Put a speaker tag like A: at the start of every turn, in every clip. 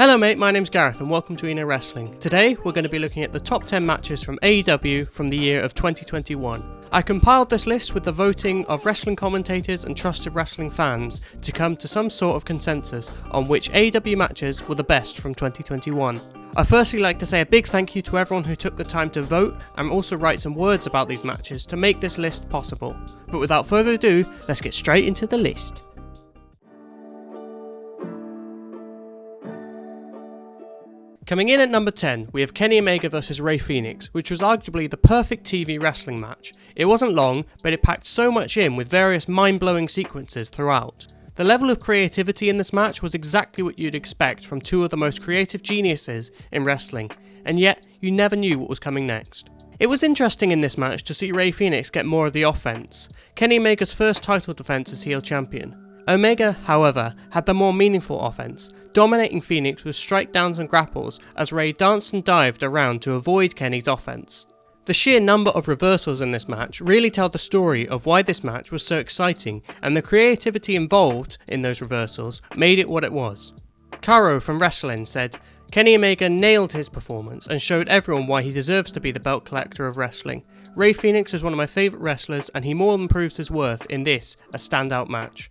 A: Hello mate, my name's Gareth and welcome to Eno Wrestling. Today we're going to be looking at the top 10 matches from AEW from the year of 2021. I compiled this list with the voting of wrestling commentators and trusted wrestling fans to come to some sort of consensus on which AEW matches were the best from 2021. I'd firstly like to say a big thank you to everyone who took the time to vote and also write some words about these matches to make this list possible. But without further ado, let's get straight into the list. Coming in at number 10, we have Kenny Omega vs Rey Fenix, which was arguably the perfect TV wrestling match. It wasn't long, but it packed so much in with various mind-blowing sequences throughout. The level of creativity in this match was exactly what you'd expect from two of the most creative geniuses in wrestling, and yet you never knew what was coming next. It was interesting in this match to see Rey Fenix get more of the offense, Kenny Omega's first title defense as heel champion. Omega, however, had the more meaningful offense, dominating Fenix with strike downs and grapples as Rey danced and dived around to avoid Kenny's offense. The sheer number of reversals in this match really tell the story of why this match was so exciting, and the creativity involved in those reversals made it what it was. Caro from Wrestling said, Kenny Omega nailed his performance and showed everyone why he deserves to be the belt collector of wrestling. Rey Fenix is one of my favourite wrestlers and he more than proves his worth in this, a standout match.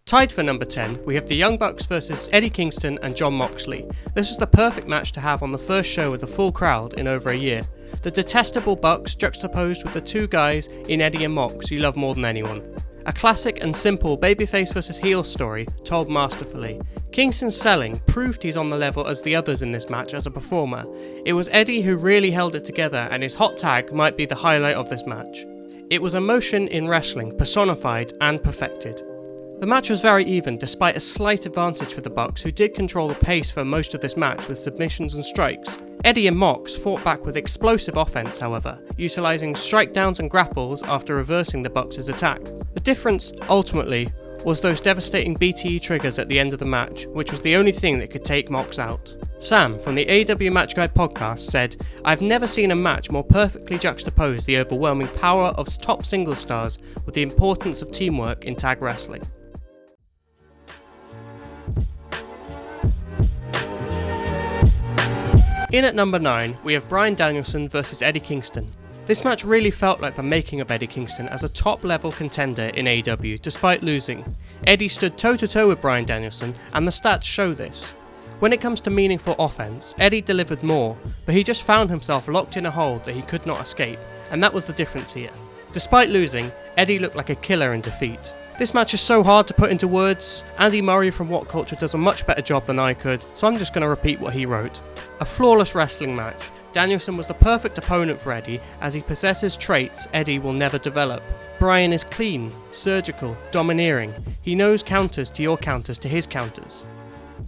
A: Tied for number 10, we have the Young Bucks versus Eddie Kingston and Jon Moxley. This was the perfect match to have on the first show with a full crowd in over a year. The detestable Bucks juxtaposed with the two guys in Eddie and Mox you love more than anyone. A classic and simple babyface versus heel story told masterfully. Kingston's selling proved he's on the level as the others in this match as a performer. It was Eddie who really held it together, and his hot tag might be the highlight of this match. It was emotion in wrestling, personified and perfected. The match was very even despite a slight advantage for the Bucks, who did control the pace for most of this match with submissions and strikes. Eddie and Mox fought back with explosive offense however, utilising strike downs and grapples after reversing the Bucks' attack. The difference, ultimately, was those devastating BTE triggers at the end of the match, which was the only thing that could take Mox out. Sam from the AEW Match Guide podcast said, I've never seen a match more perfectly juxtapose the overwhelming power of top single stars with the importance of teamwork in tag wrestling. In at number 9, we have Bryan Danielson vs Eddie Kingston. This match really felt like the making of Eddie Kingston as a top-level contender in AEW, despite losing. Eddie stood toe-to-toe with Bryan Danielson, and the stats show this. When it comes to meaningful offense, Eddie delivered more, but he just found himself locked in a hole that he could not escape, and that was the difference here. Despite losing, Eddie looked like a killer in defeat. This match is so hard to put into words. Andy Murray from What Culture does a much better job than I could, so I'm just going to repeat what he wrote. A flawless wrestling match. Danielson was the perfect opponent for Eddie, as he possesses traits Eddie will never develop. Bryan is clean, surgical, domineering. He knows counters to your counters to his counters.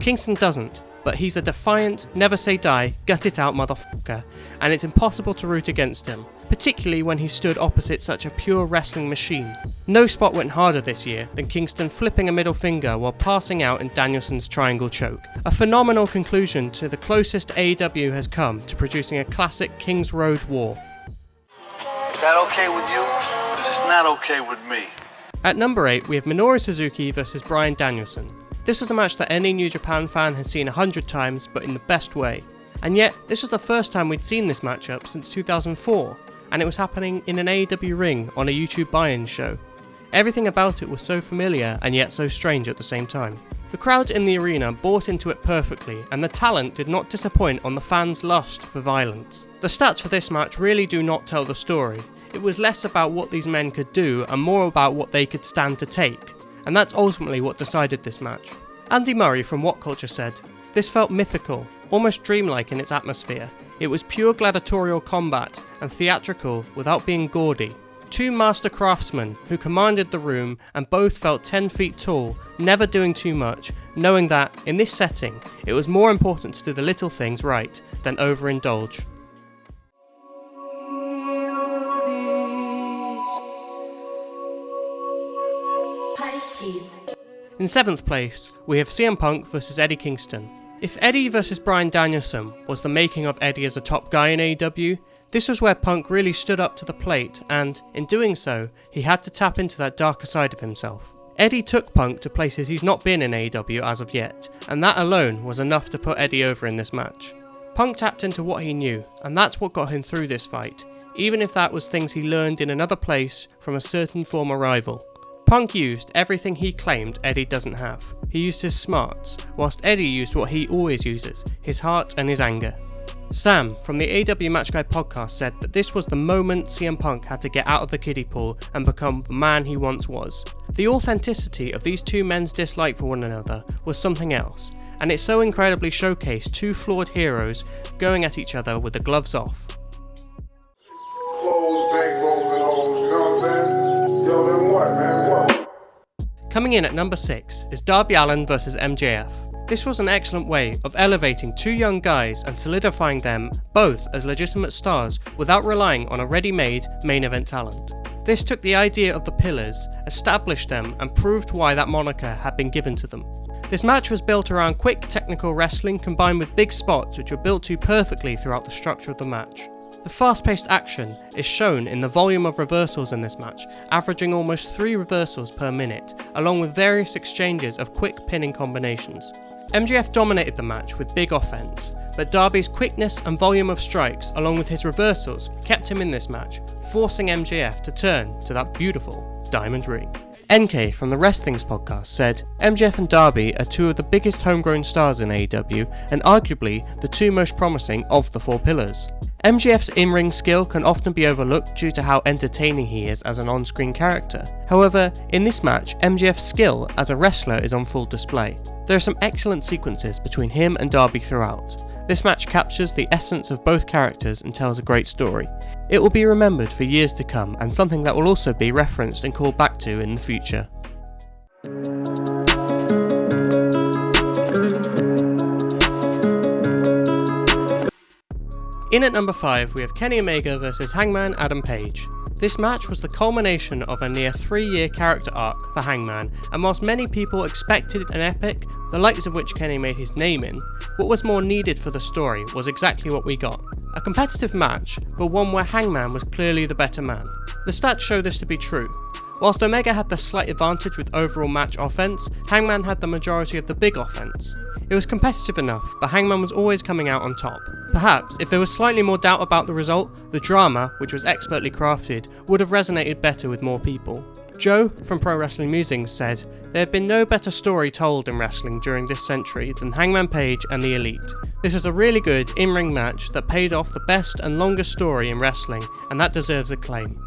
A: Kingston doesn't, but he's a defiant, never say die, gut it out motherfucker, and it's impossible to root against him, particularly when he stood opposite such a pure wrestling machine. No spot went harder this year than Kingston flipping a middle finger while passing out in Danielson's triangle choke. A phenomenal conclusion to the closest AEW has come to producing a classic King's Road war.
B: Is that okay with you? Because it's not okay with me.
A: At number 8, we have Minoru Suzuki vs Bryan Danielson. This was a match that any New Japan fan has seen 100 times, but in the best way. And yet, this was the first time we'd seen this matchup since 2004, and it was happening in an AEW ring on a YouTube buy-in show. Everything about it was so familiar and yet so strange at the same time. The crowd in the arena bought into it perfectly, and the talent did not disappoint on the fans' lust for violence. The stats for this match really do not tell the story. It was less about what these men could do and more about what they could stand to take, and that's ultimately what decided this match. Andy Murray from What Culture said, this felt mythical, almost dreamlike in its atmosphere. It was pure gladiatorial combat and theatrical without being gaudy. Two master craftsmen who commanded the room and both felt 10 feet tall, never doing too much, knowing that, in this setting, it was more important to do the little things right than overindulge. In 7th place, we have CM Punk vs Eddie Kingston. If Eddie vs Bryan Danielson was the making of Eddie as a top guy in AEW, this was where Punk really stood up to the plate and, in doing so, he had to tap into that darker side of himself. Eddie took Punk to places he's not been in AEW as of yet, and that alone was enough to put Eddie over in this match. Punk tapped into what he knew, and that's what got him through this fight, even if that was things he learned in another place from a certain former rival. Punk used everything he claimed Eddie doesn't have. He used his smarts, whilst Eddie used what he always uses, his heart and his anger. Sam from the AEW Match Guy podcast said that this was the moment CM Punk had to get out of the kiddie pool and become the man he once was. The authenticity of these two men's dislike for one another was something else, and it so incredibly showcased two flawed heroes going at each other with the gloves off. Coming in at number 6 is Darby Allin vs MJF. This was an excellent way of elevating two young guys and solidifying them both as legitimate stars without relying on a ready-made main event talent. This took the idea of the Pillars, established them and proved why that moniker had been given to them. This match was built around quick technical wrestling combined with big spots which were built to perfectly throughout the structure of the match. The fast-paced action is shown in the volume of reversals in this match, averaging almost 3 reversals per minute, along with various exchanges of quick pinning combinations. MJF dominated the match with big offense, but Darby's quickness and volume of strikes along with his reversals kept him in this match, forcing MJF to turn to that beautiful diamond ring. NK from the Wrestling's podcast said, MJF and Darby are two of the biggest homegrown stars in AEW and arguably the two most promising of the 4 pillars. MJF's in-ring skill can often be overlooked due to how entertaining he is as an on-screen character. However, in this match, MJF's skill as a wrestler is on full display. There are some excellent sequences between him and Darby throughout. This match captures the essence of both characters and tells a great story. It will be remembered for years to come and something that will also be referenced and called back to in the future. In at number 5 we have Kenny Omega vs Hangman Adam Page. This match was the culmination of a near 3-year character arc for Hangman, and whilst many people expected an epic, the likes of which Kenny made his name in, what was more needed for the story was exactly what we got. A competitive match, but one where Hangman was clearly the better man. The stats show this to be true. Whilst Omega had the slight advantage with overall match offense, Hangman had the majority of the big offense. It was competitive enough, but Hangman was always coming out on top. Perhaps, if there was slightly more doubt about the result, the drama, which was expertly crafted, would have resonated better with more people. Joe, from Pro Wrestling Musings, said, "There had been no better story told in wrestling during this century than Hangman Page and the Elite. This was a really good in-ring match that paid off the best and longest story in wrestling, and that deserves acclaim."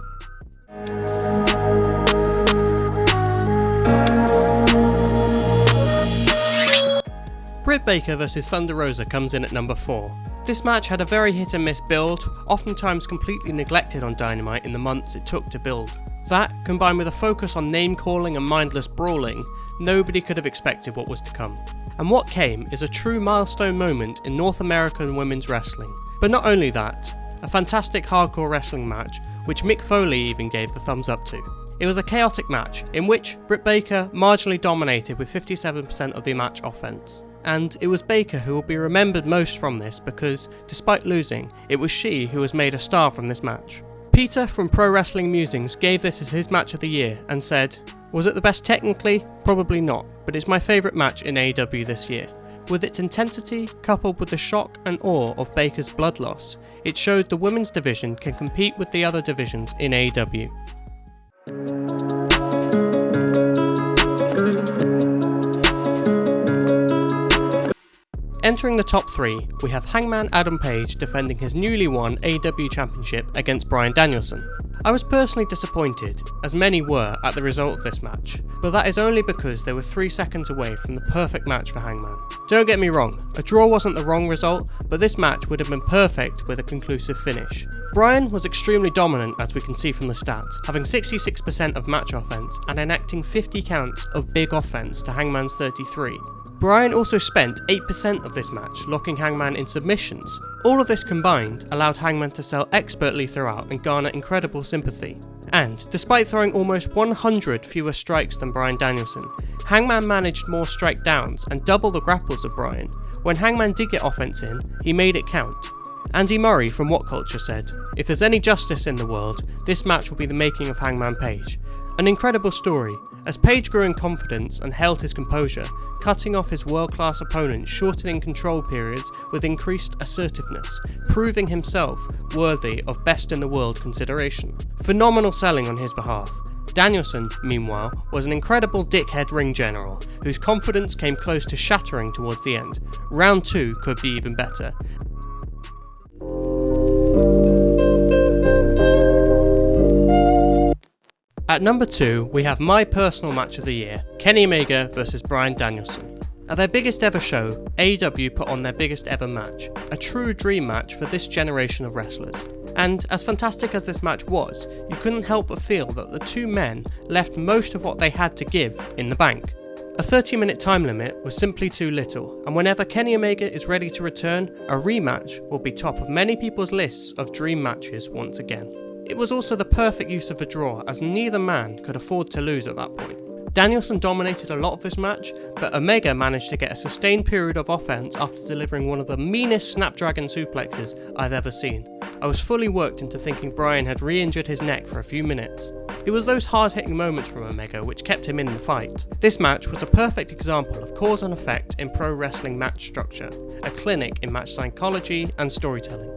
A: Brit Baker vs Thunderosa comes in at number 4. This match had a very hit and miss build, oftentimes completely neglected on Dynamite in the months it took to build. That, combined with a focus on name calling and mindless brawling, nobody could have expected what was to come. And what came is a true milestone moment in North American women's wrestling. But not only that, a fantastic hardcore wrestling match, which Mick Foley even gave the thumbs up to. It was a chaotic match, in which Brit Baker marginally dominated with 57% of the match offense. And it was Baker who will be remembered most from this because, despite losing, it was she who was made a star from this match. Peter from Pro Wrestling Musings gave this as his match of the year and said, "Was it the best technically? Probably not, but it's my favourite match in AEW this year. With its intensity, coupled with the shock and awe of Baker's blood loss, it showed the women's division can compete with the other divisions in AEW." Entering the top 3, we have Hangman Adam Page defending his newly won AEW Championship against Bryan Danielson. I was personally disappointed, as many were, at the result of this match, but that is only because they were 3 seconds away from the perfect match for Hangman. Don't get me wrong, a draw wasn't the wrong result, but this match would have been perfect with a conclusive finish. Bryan was extremely dominant, as we can see from the stats, having 66% of match offense and enacting 50 counts of big offense to Hangman's 33. Bryan also spent 8% of this match locking Hangman in submissions. All of this combined allowed Hangman to sell expertly throughout and garner incredible sympathy. And, despite throwing almost 100 fewer strikes than Bryan Danielson, Hangman managed more strike downs and double the grapples of Bryan. When Hangman did get offense in, he made it count. Andy Murray from What Culture said, "If there's any justice in the world, this match will be the making of Hangman Page." An incredible story, as Page grew in confidence and held his composure, cutting off his world-class opponent, shortening control periods with increased assertiveness, proving himself worthy of best-in-the-world consideration. Phenomenal selling on his behalf. Danielson, meanwhile, was an incredible dickhead ring general, whose confidence came close to shattering towards the end. Round 2 could be even better. At number 2, we have my personal match of the year, Kenny Maeger vs Bryan Danielson. At their biggest ever show, AEW put on their biggest ever match, a true dream match for this generation of wrestlers. And as fantastic as this match was, you couldn't help but feel that the two men left most of what they had to give in the bank. A 30-minute time limit was simply too little, and whenever Kenny Omega is ready to return, a rematch will be top of many people's lists of dream matches once again. It was also the perfect use of a draw, as neither man could afford to lose at that point. Danielson dominated a lot of this match, but Omega managed to get a sustained period of offense after delivering one of the meanest Snapdragon suplexes I've ever seen. I was fully worked into thinking Bryan had re-injured his neck for a few minutes. It was those hard-hitting moments from Omega which kept him in the fight. This match was a perfect example of cause and effect in pro wrestling match structure, a clinic in match psychology and storytelling.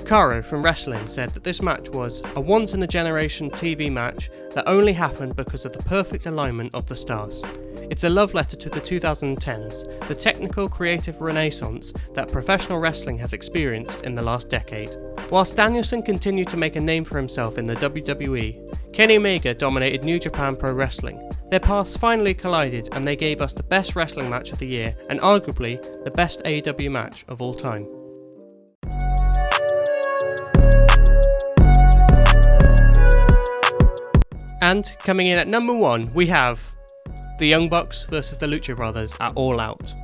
A: Caro from Wrestling said that this match was a once-in-a-generation TV match that only happened because of the perfect alignment of the stars. It's a love letter to the 2010s, the technical creative renaissance that professional wrestling has experienced in the last decade. Whilst Danielson continued to make a name for himself in the WWE, Kenny Omega dominated New Japan Pro Wrestling. Their paths finally collided and they gave us the best wrestling match of the year and arguably the best AEW match of all time. And coming in at number 1, we have the Young Bucks versus the Lucha Brothers at All Out.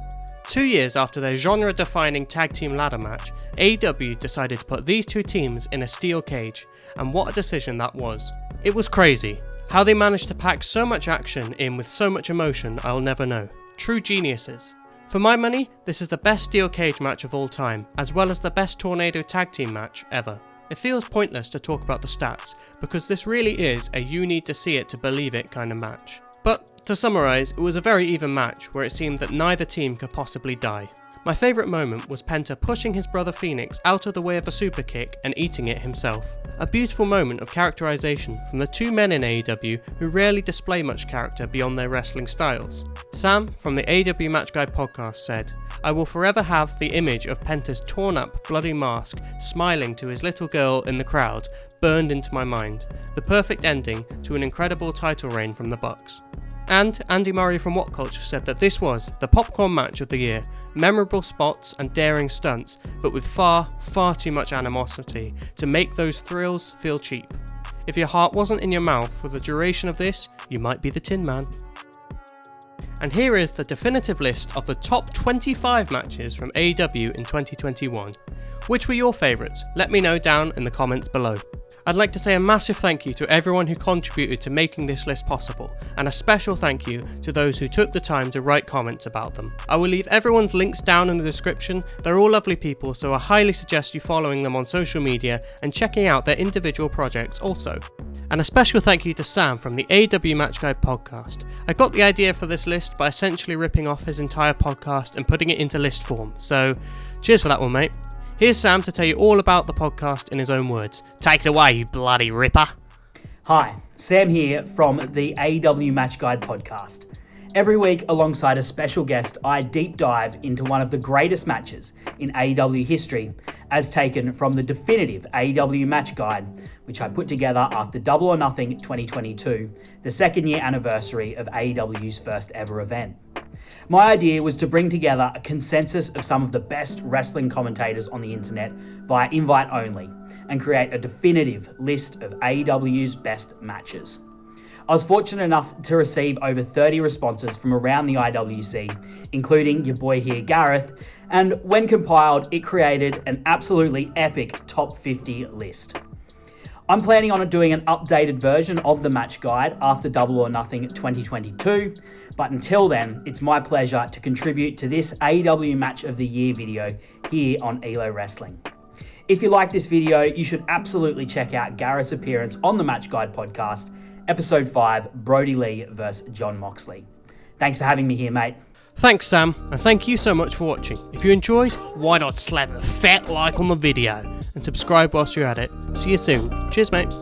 A: 2 years after their genre-defining tag team ladder match, AEW decided to put these two teams in a steel cage, and what a decision that was. It was crazy. How they managed to pack so much action in with so much emotion, I'll never know. True geniuses. For my money, this is the best steel cage match of all time, as well as the best tornado tag team match ever. It feels pointless to talk about the stats, because this really is a you need to see it to believe it kind of match. But, to summarise, it was a very even match where it seemed that neither team could possibly die. My favourite moment was Penta pushing his brother Phoenix out of the way of a super kick and eating it himself. A beautiful moment of characterisation from the two men in AEW who rarely display much character beyond their wrestling styles. Sam from the AEW Match Guide podcast said, "I will forever have the image of Penta's torn up, bloody mask smiling to his little girl in the crowd burned into my mind. The perfect ending to an incredible title reign from the Bucks." And Andy Murray from What Culture said that this was the popcorn match of the year, memorable spots and daring stunts, but with far too much animosity to make those thrills feel cheap. If your heart wasn't in your mouth for the duration of this, you might be the Tin Man. And here is the definitive list of the top 25 matches from AEW in 2021. Which were your favourites? Let me know down in the comments below. I'd like to say a massive thank you to everyone who contributed to making this list possible, and a special thank you to those who took the time to write comments about them. I will leave everyone's links down in the description. They're all lovely people, so I highly suggest you following them on social media and checking out their individual projects also. And a special thank you to Sam from the AEW Match Guide podcast. I got the idea for this list by essentially ripping off his entire podcast and putting it into list form, so cheers for that one, mate. Here's Sam to tell you all about the podcast in his own words. Take it away, you bloody ripper.
C: Hi, Sam here from the AEW Match Guide podcast. Every week, alongside a special guest, I deep dive into one of the greatest matches in AEW history, as taken from the definitive AEW Match Guide, which I put together after Double or Nothing 2022, the second year anniversary of AEW's first ever event. My idea was to bring together a consensus of some of the best wrestling commentators on the internet via invite only, and create a definitive list of AEW's best matches. I was fortunate enough to receive over 30 responses from around the IWC, including your boy here, Gareth, and when compiled, it created an absolutely epic top 50 list. I'm planning on doing an updated version of the match guide after Double or Nothing 2022, but until then, it's my pleasure to contribute to this AEW Match of the Year video here on ELO Wrestling. If you like this video, you should absolutely check out Gareth's appearance on the Match Guide podcast, Episode 5, Brodie Lee vs. Jon Moxley. Thanks for having me here, mate.
A: Thanks, Sam, and thank you so much for watching. If you enjoyed, why not slap a fat like on the video and subscribe whilst you're at it. See you soon. Cheers, mate.